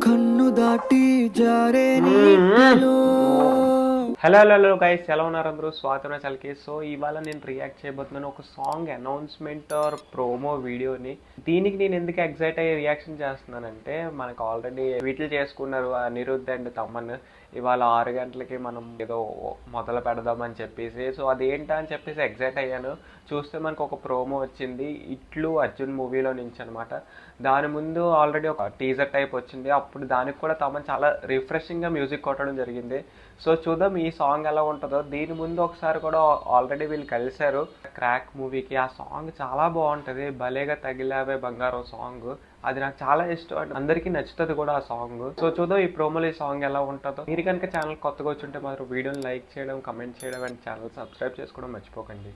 కన్ను దాటి జారే నీటిలో. హలో హలో గైస్, ఎలా ఉన్నారు అందరూ? స్వాగతం ఛానల్కి. సో ఇవాళ నేను రియాక్ట్ చేయబోతున్నాను ఒక సాంగ్ అనౌన్స్మెంట్ ఆర్ ప్రోమో వీడియోని. దీనికి నేను ఎందుకు ఎగ్జైట్ అయ్యి రియాక్షన్ చేస్తున్నానంటే, మనకు ఆల్రెడీ ట్వీట్లు చేసుకున్నారు అనిరుద్ధ్ అండ్ తమన్. ఇవాళ 6 గంటలకి మనం ఏదో మొదలు పెడదామని చెప్పేసి. సో అదేంటా అని చెప్పేసి ఎగ్జైట్ అయ్యాను. చూస్తే మనకు ఒక ప్రోమో వచ్చింది, ఇట్లు అర్జున్ మూవీలో నుంచి అనమాట. దాని ముందు ఆల్రెడీ ఒక టీజర్ టైప్ వచ్చింది. అప్పుడు దానికి కూడా తమన్ చాలా రిఫ్రెషింగ్గా మ్యూజిక్ కొట్టడం జరిగింది. సో చూద్దాం ఈ సాంగ్ ఎలా ఉంటుందో. దీని ముందు ఒకసారి కూడా ఆల్రెడీ వీళ్ళు కలిశారు క్రాక్ మూవీకి. ఆ సాంగ్ చాలా బాగుంటుంది, భలేగా తగిలావే బంగారం సాంగ్. అది నాకు చాలా ఇష్టం అండి, అందరికీ నచ్చుతుంది కూడా ఆ సాంగ్. సో చూద్దాం ఈ ప్రోమోలో ఈ సాంగ్ ఎలా ఉంటుందో. మీరు కనుక ఛానల్ కొత్తగా వచ్చుంటే మాత్రం వీడియోని లైక్ చేయడం, కమెంట్ చేయడం అండ్ ఛానల్ సబ్స్క్రైబ్ చేసుకోవడం మర్చిపోకండి.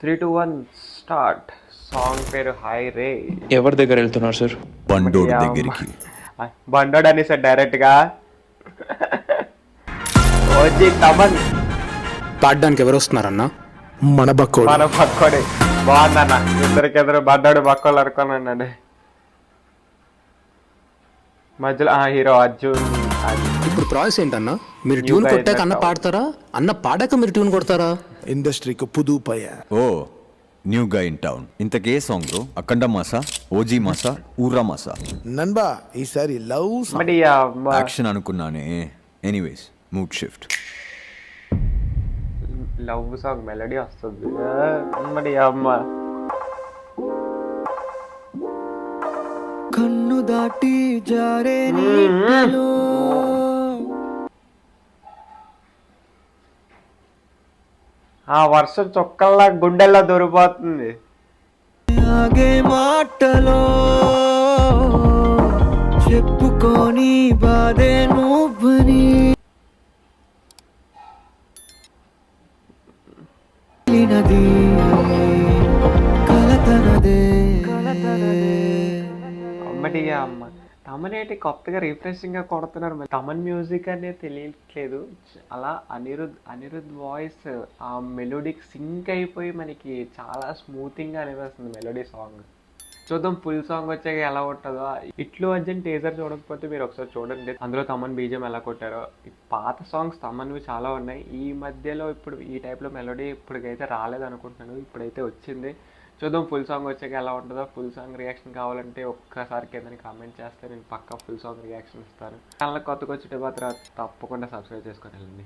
3, 2, 1 స్టార్ట్. సాంగ్ పేరు హై రే. ఎవరి దగ్గర వెళ్తున్నారు సార్? బండోడ్ దగ్గరికి. బండోడ్ అని సార్ డైరెక్ట్ గా. ఓజీ తమన్ పాడడానికి ఎవరు వస్తున్నారన్నా? మన బక్కోడు. మన పక్కోడే బాగుందన్న. ఇద్దరికిద్దరు బండోడు బక్కోళ్ళు అనుకోనండి. మధ్యలో హీరో అర్జున్. ఇప్పుడు ప్రాసెస్ ఏంటన్నా? మీరు ట్యూన్ కొట్టాక అన్న పాడతారా? అన్న పాడాక మీరు ట్యూన్ కొడతారా? ఇండస్ట్రీకి పుదు పయ. ఓ న్యూ గా ఇన్ టౌన్. ఇంతకే సాంగ్ బ్రో? అఖండ మాసా, ఓజీ మాసా, ఊర్రా మాసా? నన్బా ఈసారి లవ్ మరి యాక్షన్ అనుకున్నానే. Anyways mood shift. Love song melody వస్తుంది. మరి అమ్మ కన్ను దాటి జారే నీటిలో. ఆ వర్షం చొక్కల్లా గుండెల్లో దొరికిపోతుంది. ఆగే మాటలో చెప్పుకొని బాధే నువ్వని. కలతనదే అమ్మడి అమ్మ. తమనేటి కొత్తగా రిఫ్రెషింగ్ గా కొడుతున్నారు. తమన్ మ్యూజిక్ అనేది తెలియట్లేదు. అలా అనిరుద్ధ్ వాయిస్ ఆ మెలోడీకి సింక్ అయిపోయి మనకి చాలా స్మూతింగ్ గా అనిపిస్తుంది మెలోడీ సాంగ్. చూద్దాం ఫుల్ సాంగ్ వచ్చాక ఎలా ఉంటుందో. ఇట్లు అర్జున్ టీజర్ చూడకపోతే మీరు ఒకసారి చూడండి, అందులో తమన్ బీజం ఎలా కొట్టారో. పాత సాంగ్స్ తమన్వి చాలా ఉన్నాయి. ఈ మధ్యలో ఇప్పుడు ఈ టైప్లో మెలోడీ ఇప్పటికైతే రాలేదు అనుకుంటున్నాను, ఇప్పుడైతే వచ్చింది. చూద్దాం ఫుల్ సాంగ్ వచ్చాక ఎలా ఉంటుందో. ఫుల్ సాంగ్ రియాక్షన్ కావాలంటే ఒక్కసారి కింద కామెంట్ చేస్తే నేను పక్కా ఫుల్ సాంగ్ రియాక్షన్ ఇస్తాను. ఛానల్ కొత్తగా వచ్చే మాత్రం తప్పకుండా సబ్స్క్రైబ్ చేసుకొని వెళ్ళండి.